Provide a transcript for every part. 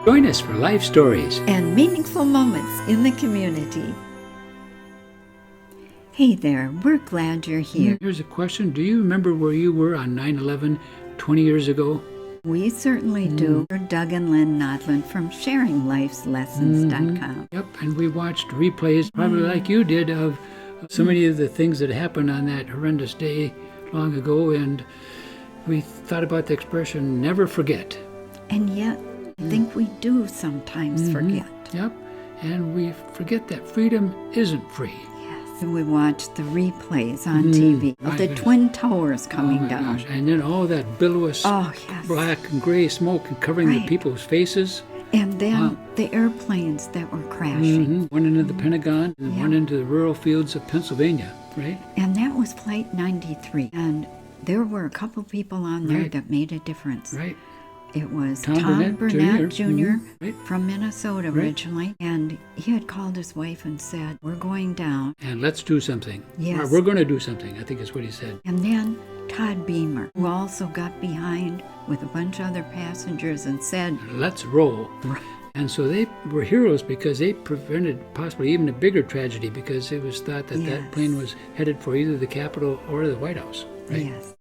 Join us for life stories and meaningful moments in the community. Hey there, we're glad you're here. Here's a question. Do you remember where you were on 9/11 20 years ago? We certainly do. We're Doug and Lynn Nodland from SharingLifeLessons.com. Yep, and we watched replays, probably like you did, of so many of the things that happened on that horrendous day long ago, and we thought about the expression, never forget. And yet, I think we do sometimes forget. Yep, and we forget that freedom isn't free. Yes, and we watch the replays on TV of the Twin Towers coming down. Gosh. And then all that billowous black and gray smoke and covering the people's faces. And then the airplanes that were crashing. One into the Pentagon and one into the rural fields of Pennsylvania, right? And that was Flight 93. And there were a couple people on there that made a difference. Right. It was Tom Burnett Jr. From Minnesota originally, and he had called his wife and said, "We're going down. And let's do something. Yes. We're going to do something," I think is what he said. And then Todd Beamer, who also got behind with a bunch of other passengers and said, "Let's roll." Right. And so they were heroes because they prevented possibly even a bigger tragedy, because it was thought that that plane was headed for either the Capitol or the White House, right? Yes.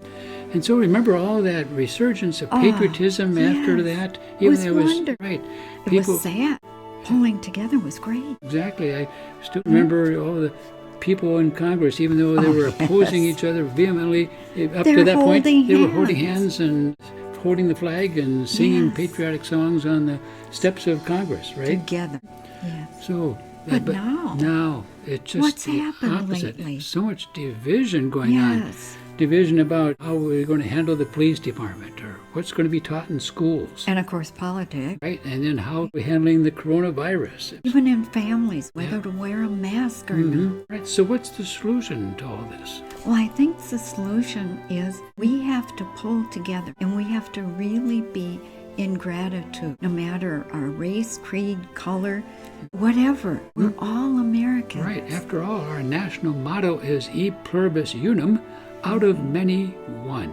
And so remember all that resurgence of patriotism after that? Even it was wonderful. Right. It was sad. Pulling together was great. Exactly. I still remember all the people in Congress, even though they were opposing each other vehemently, up to that point, they were holding hands and holding the flag and singing patriotic songs on the steps of Congress, right? Together. Yes. So, but now it's just what's the happened opposite. lately? So much division going on. Division about how we're going to handle the police department, or what's going to be taught in schools. And of course, politics. Right, and then how we're handling the coronavirus. Even in families, whether to wear a mask or not. Right, so what's the solution to all this? Well, I think the solution is we have to pull together, and we have to really be in gratitude, no matter our race, creed, color, whatever. We're all Americans. Right, after all, our national motto is E pluribus unum, out of many, one.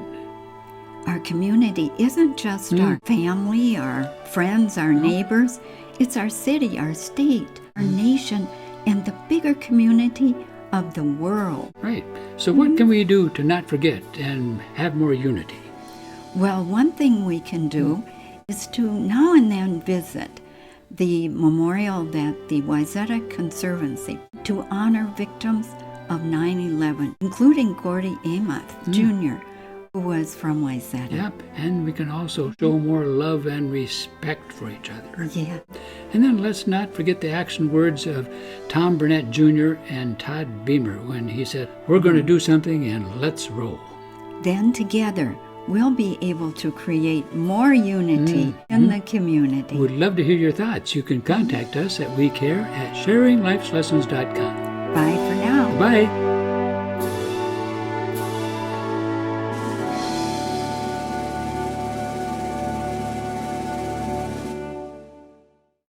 Our community isn't just our family, our friends, our neighbors. It's our city, our state, our nation, and the bigger community of the world. Right. So what can we do to not forget and have more unity? Well, one thing we can do is to now and then visit the memorial that the Wayzata Conservancy to honor victims of 9/11, including Gordy Amos Jr., who was from Wayzata. Yep, and we can also show more love and respect for each other. Yeah. And then let's not forget the action words of Tom Burnett Jr. and Todd Beamer when he said, "We're going to do something and let's roll." Then together, we'll be able to create more unity in the community. We'd love to hear your thoughts. You can contact us at WeCare@SharingLifeLessons.com. Bye for now. Bye.